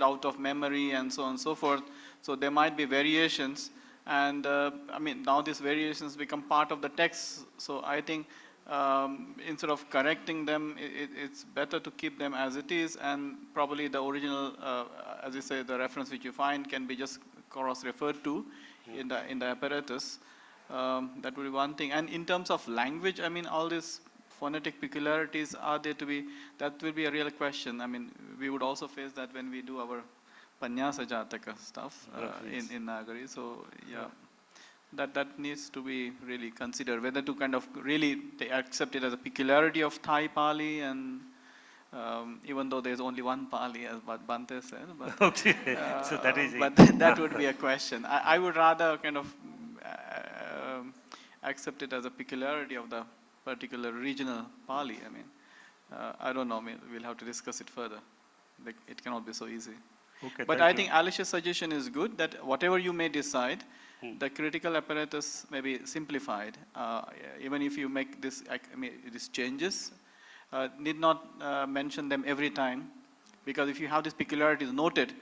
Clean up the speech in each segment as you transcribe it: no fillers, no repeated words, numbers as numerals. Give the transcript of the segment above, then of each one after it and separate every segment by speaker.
Speaker 1: out of memory and so on and so forth. So there might be variations, and I mean now these variations become part of the text. So I think instead of correcting them, it's better to keep them as it is, and probably the original, as you say, the reference which you find can be just cross-referred to in the apparatus. That would be one thing. And in terms of language, I mean, all these phonetic peculiarities, are there to be, that will be a real question. I mean, we would also face that when we do our Panyasa Jataka stuff in Nagari. So, yeah, that needs to be really considered, whether to kind of really accept it as a peculiarity of Thai Pali, and even though there's only one Pali, as Bante said. But,
Speaker 2: okay. So that is
Speaker 1: but that would be a question. I would rather kind of accept it as a peculiarity of the particular regional Pali. I mean, I don't know. I mean, we'll have to discuss it further. Like, it cannot be so easy.
Speaker 2: Okay,
Speaker 1: but I think Alicia's suggestion is good, that whatever you may decide, the critical apparatus may be simplified. Even if you make this, these changes, need not mention them every time, because if you have this peculiarities noted,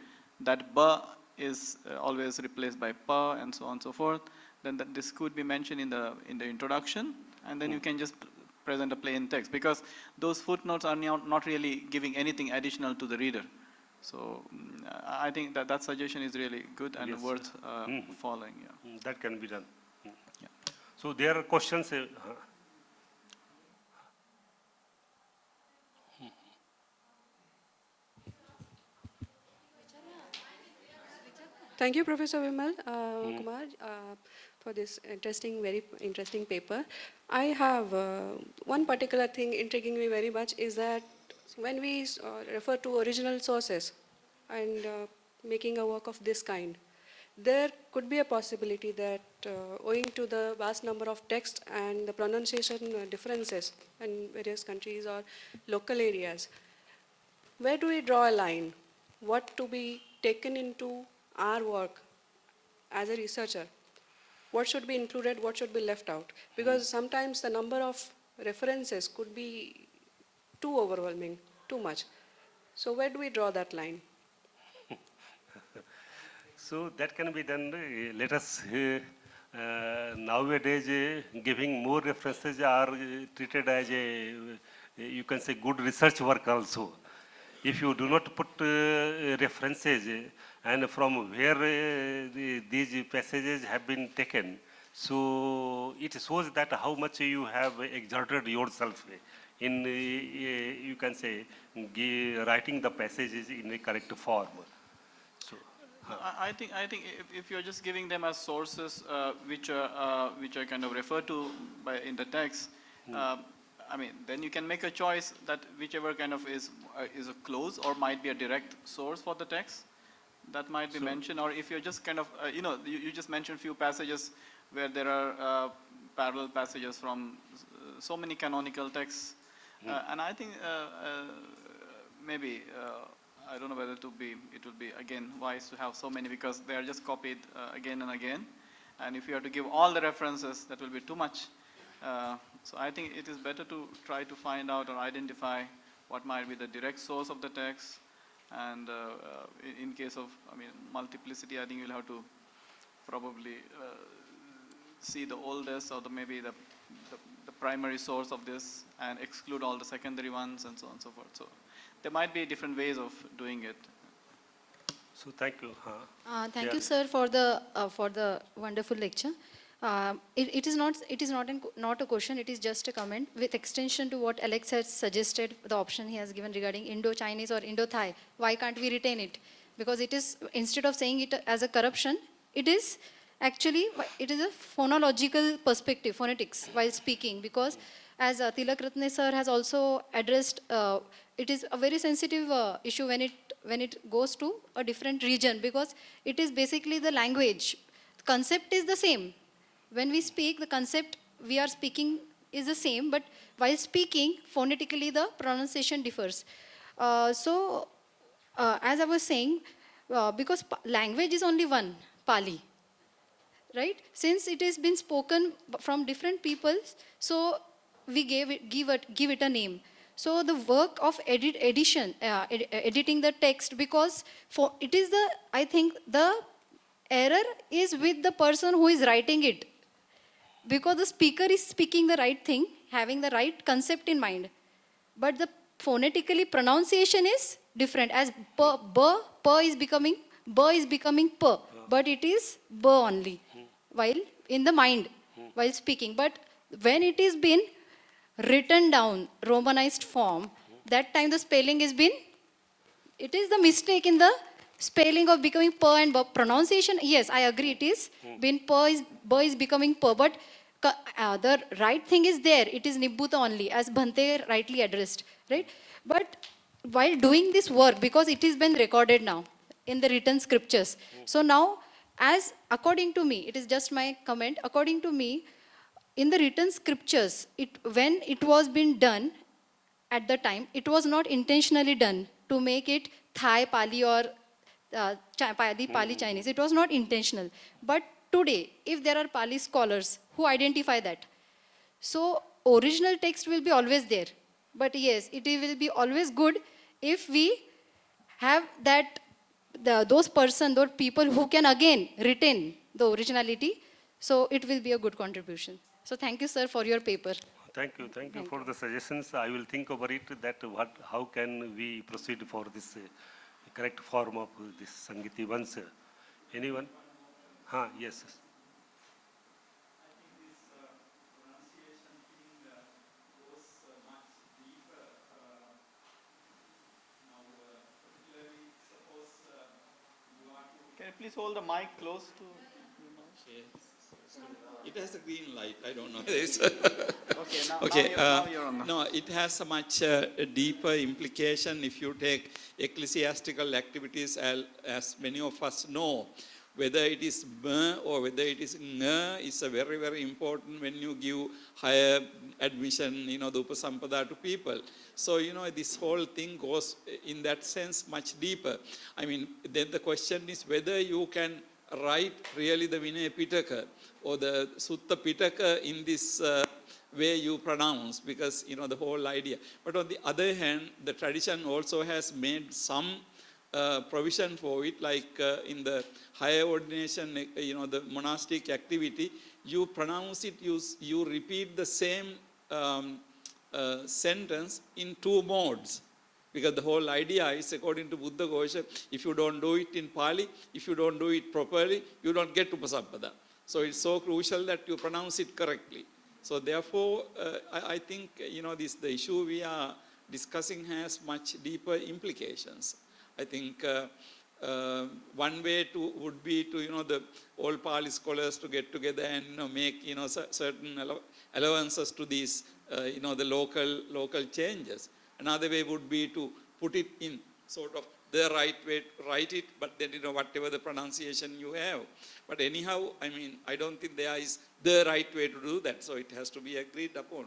Speaker 1: that ba is always replaced by pa and so on and so forth, then this could be mentioned in the introduction, and then you can just present a plain text, because those footnotes are not really giving anything additional to the reader. So I think that suggestion is really good and worth following. Yeah.
Speaker 2: That can be done.
Speaker 1: Yeah.
Speaker 2: So there are questions.
Speaker 3: Thank you, Professor Vimal Kumar, for this very interesting paper. I have one particular thing intriguing me very much, is that when we refer to original sources and making a work of this kind, there could be a possibility that owing to the vast number of texts and the pronunciation differences in various countries or local areas, where do we draw a line? What to be taken into our work as a researcher? What should be included, what should be left out? Because sometimes the number of references could be too overwhelming, too much. So where do we draw that line?
Speaker 2: So that can be done. Let us nowadays giving more references are treated as a, you can say, good research work also. If you do not put references and from where these passages have been taken, so it shows that how much you have exerted yourself in, you can say, writing the passages in a correct form. So,
Speaker 1: I think if you're just giving them as sources which are kind of referred to in the text, I mean, then you can make a choice that whichever kind of is a close or might be a direct source for the text, that might be mentioned. Or if you're just kind of, you just mentioned few passages where there are parallel passages from so many canonical texts. And I think maybe, I don't know whether it would be again wise to have so many, because they are just copied again and again. And if you have to give all the references, that will be too much. So I think it is better to try to find out or identify what might be the direct source of the text. And in case of, multiplicity, I think you'll have to probably see the oldest or maybe the primary source of this and exclude all the secondary ones and so on and so forth. So there might be different ways of doing it.
Speaker 2: so thank you.
Speaker 4: Thank you, sir, for the wonderful lecture. It is not a question, it is just a comment with extension to what Alex has suggested, the option he has given regarding Indo-Chinese or Indo-Thai. Why can't we retain it? Because it is, instead of saying it as a corruption, it is actually, it is a phonological perspective, phonetics, while speaking. Because as Tilak Ratne sir has also addressed, it is a very sensitive issue when it goes to a different region, because it is basically the language. The concept is the same. When we speak, the concept we are speaking is the same, but while speaking, phonetically the pronunciation differs. As I was saying, because language is only one, Pali, right? Since it has been spoken from different peoples, so we give it a name. So the work of editing the text, because for it is the, I think the error is with the person who is writing it, because the speaker is speaking the right thing, having the right concept in mind, but the phonetically pronunciation is different, as is becoming per, but it is only while in the mind while speaking. But when it is been written down romanized form, that time the spelling is been, it is the mistake in the spelling of becoming per and pronunciation. Yes, I agree, it is been per is becoming per, but the right thing is there, it is nibbhuta only, as Bhante rightly addressed, right? But while doing this work, because it is been recorded now in the written scriptures, so now, as according to me, it is just my comment, according to me, in the written scriptures, when it was being done at the time, it was not intentionally done to make it Thai, Pali, or Pali Chinese. It was not intentional. But today, if there are Pali scholars who identify that, so original text will be always there. But yes, it will be always good if we have that, those people who can again retain the originality. So it will be a good contribution. So thank you, sir, for your paper.
Speaker 2: Thank you for the suggestions. I will think over it that how can we proceed for this correct form of this Sangitivamsa. Anyone? Yes.
Speaker 1: Can you please hold the mic close to your mouth?
Speaker 5: It has a green light. I don't know this.
Speaker 1: Okay, now you're on the...
Speaker 5: No, it has a much deeper implication if you take ecclesiastical activities, as many of us know. Whether it is b or whether it is ng is a very, very important when you give higher admission, the upasampada to people. So, this whole thing goes in that sense much deeper. I mean, then the question is whether you can write really the Vinaya Pitaka or the Sutta Pitaka in this way you pronounce, because, the whole idea. But on the other hand, the tradition also has made some provision for it, like in the higher ordination, the monastic activity, you pronounce it, you repeat the same sentence in two modes. Because the whole idea is, according to Buddha Ghosha, if you don't do it in Pali, if you don't do it properly, you don't get Upasampada. So it's so crucial that you pronounce it correctly. So therefore, I think, the issue we are discussing has much deeper implications. I think one way would be to, the all Pali scholars to get together and, make, certain allowances to these, the local changes. Another way would be to put it in sort of the right way to write it, but then, whatever the pronunciation you have. But anyhow, I mean, I don't think there is the right way to do that, so it has to be agreed upon.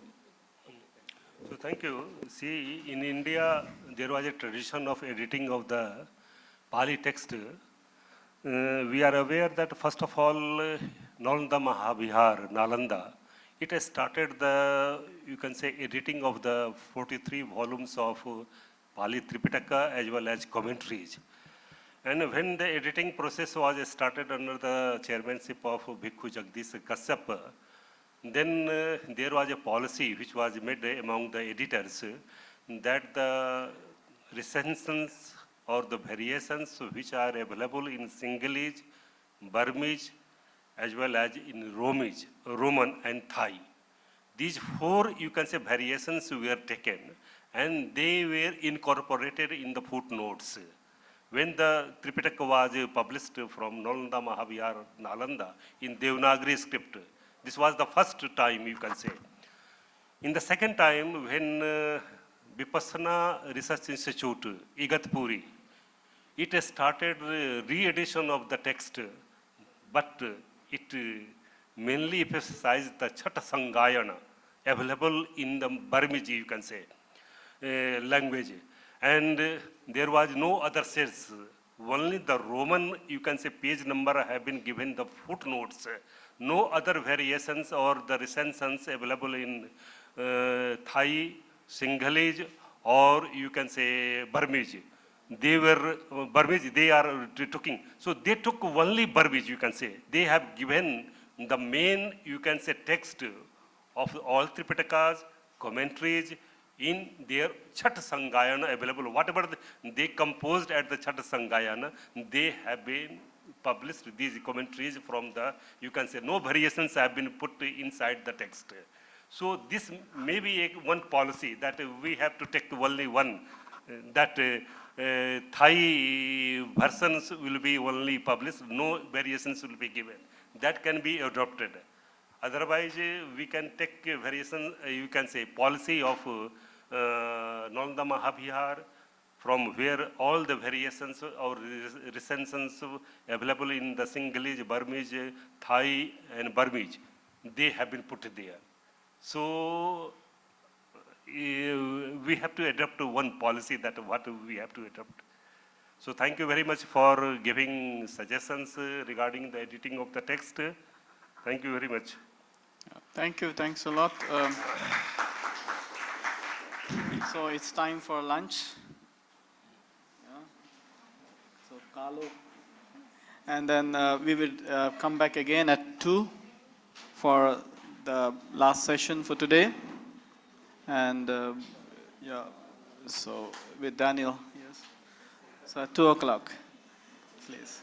Speaker 2: So thank you. See, in India, there was a tradition of editing of the Pali text. We are aware that first of all, Nalanda Mahabihar, Nalanda, it has started you can say, editing of the 43 volumes of Pali Tripitaka as well as commentaries. And when the editing process was started under the chairmanship of Bhikkhu Jagdish Kashyap, then there was a policy which was made among the editors that the recensions or the variations which are available in Sinhalese, Burmese, as well as in Roman and Thai. These four, you can say, variations were taken and they were incorporated in the footnotes. When the Tripitaka was published from Nalanda Mahabihar, Nalanda, in Devanagari script, this was the first time, you can say. In the second time, when Vipassana Research Institute, Igatpuri, it started re-edition of the text, but it mainly emphasized the Chata Sangayana, available in the Burmese, you can say, language. And there was no other sets. Only the Roman, you can say, page number have been given the footnotes. No other variations or the recensions available in Thai, Sinhalese, or you can say Burmese. They were Burmese, they are talking. So they took only Burmese, you can say. They have given the main, you can say, text of all Tripitakas, commentaries in their Chat Sangayana available. Whatever they composed at the Chat Sangayana, they have been published, these commentaries from the, you can say, no variations have been put inside the text. So this may be one policy that we have to take only one, that Thai versions will be only published, no variations will be given. That can be adopted. Otherwise, we can take a variation, you can say, policy of Nalanda Mahavihar, from where all the variations or recensions available in the Sinhalese, Burmese, Thai and Burmese, they have been put there. So we have to adopt one policy, that what we have to adopt. So thank you very much for giving suggestions regarding the editing of the text. Thank you very much.
Speaker 1: Thank you. Thanks a lot. So it's time for lunch. Yeah. So Kalu. And then we will come back again at 2 for the last session for today. And yeah, so with Daniel, yes. So at 2 o'clock, please.